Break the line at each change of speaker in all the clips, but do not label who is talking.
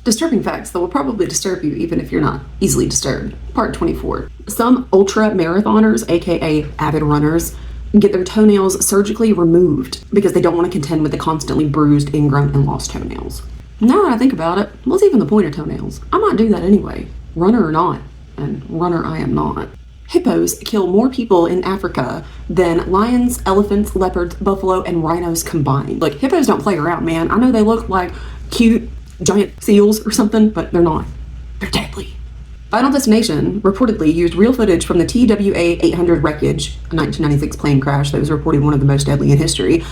Disturbing facts that will probably disturb you even if you're not easily disturbed. Part 24. Some ultra marathoners, aka avid runners, get their toenails surgically removed because they don't want to contend with the constantly bruised, ingrown, and lost toenails. Now that I think about it, what's even the point of toenails? I might do that anyway, runner or not, and runner I am not. Hippos kill more people in Africa than lions, elephants, leopards, buffalo, and rhinos combined. Like, hippos don't play around, man. I know they look like cute giant seals or something, but they're not. They're deadly. Final Destination reportedly used real footage from the TWA 800 wreckage, a 1996 plane crash that was reported one of the most deadly in history,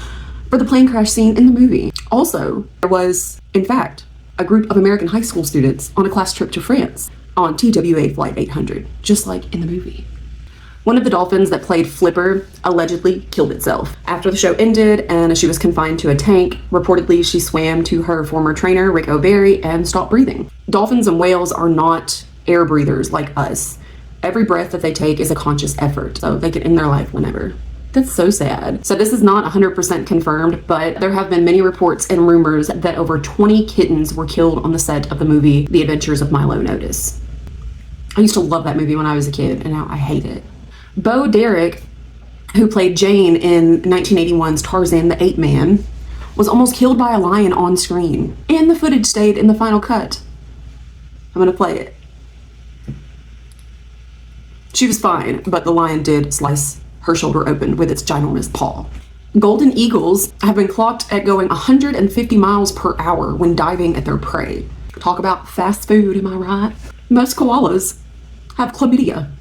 for the plane crash scene in the movie. Also, there was, in fact, a group of American high school students on a class trip to France on TWA Flight 800, just like in the movie. One of the dolphins that played Flipper allegedly killed itself. After the show ended and she was confined to a tank, reportedly she swam to her former trainer, Rick O'Barry, and stopped breathing. Dolphins and whales are not air breathers like us. Every breath that they take is a conscious effort, so they can end their life whenever. That's so sad. So this is not 100% confirmed, but there have been many reports and rumors that over 20 kittens were killed on the set of the movie The Adventures of Milo Notice. I used to love that movie when I was a kid, and now I hate it. Bo Derek, who played Jane in 1981's Tarzan the Ape Man, was almost killed by a lion on screen, and the footage stayed in the final cut. I'm gonna play it. She was fine, but the lion did slice her shoulder open with its ginormous paw. Golden eagles have been clocked at going 150 miles per hour when diving at their prey. Talk about fast food, am I right? Most koalas have chlamydia.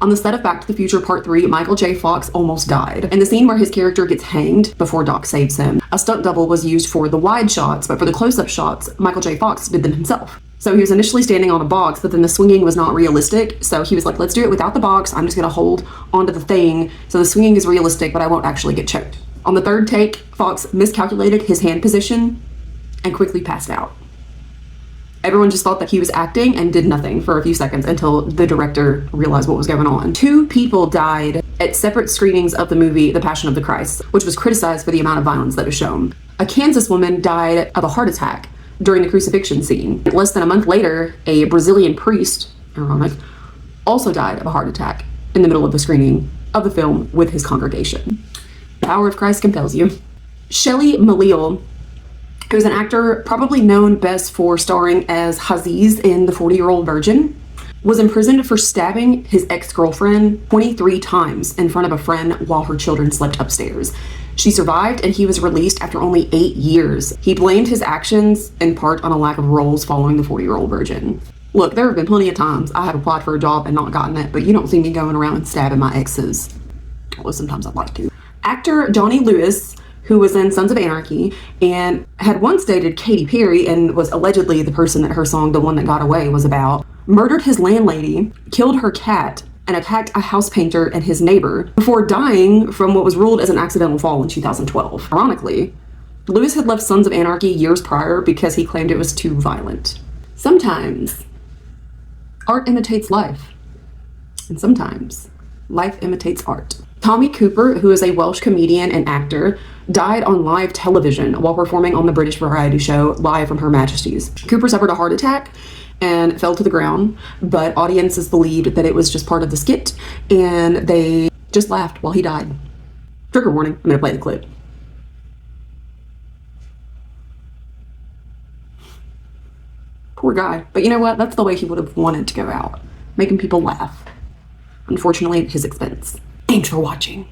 On the set of Back to the Future Part 3, Michael J. Fox almost died. In the scene where his character gets hanged before Doc saves him, a stunt double was used for the wide shots, but for the close-up shots, Michael J. Fox did them himself. So he was initially standing on a box, but then the swinging was not realistic. So he was like, let's do it without the box. I'm just gonna hold onto the thing. So the swinging is realistic, but I won't actually get choked. On the third take, Fox miscalculated his hand position and quickly passed out. Everyone just thought that he was acting and did nothing for a few seconds until the director realized what was going on. 2 people died at separate screenings of the movie The Passion of the Christ, which was criticized for the amount of violence that was shown. A Kansas woman died of a heart attack during the crucifixion scene. Less than a month later, a Brazilian priest, ironic, also died of a heart attack in the middle of the screening of the film with his congregation. The power of Christ compels you. Shelley Malil, who's an actor probably known best for starring as Haziz in The 40-Year-Old Virgin, was imprisoned for stabbing his ex-girlfriend 23 times in front of a friend while her children slept upstairs. She survived and he was released after only 8 years. He blamed his actions in part on a lack of roles following The 40-Year-Old Virgin. Look, there have been plenty of times I have applied for a job and not gotten it, but you don't see me going around and stabbing my exes. Although sometimes I'd like to. Actor Johnny Lewis, who was in Sons of Anarchy and had once dated Katy Perry and was allegedly the person that her song The One That Got Away was about, murdered his landlady, killed her cat, and attacked a house painter and his neighbor before dying from what was ruled as an accidental fall in 2012. Ironically, Lewis had left Sons of Anarchy years prior because he claimed it was too violent. Sometimes art imitates life, and sometimes life imitates art. Tommy Cooper, who is a Welsh comedian and actor, died on live television while performing on the British variety show Live from Her Majesty's. Cooper suffered a heart attack and fell to the ground, but audiences believed that it was just part of the skit, and they just laughed while he died. Trigger warning, I'm gonna play the clip. Poor guy. But you know what? That's the way he would have wanted to go out, making people laugh. Unfortunately, at his expense. Thanks for watching.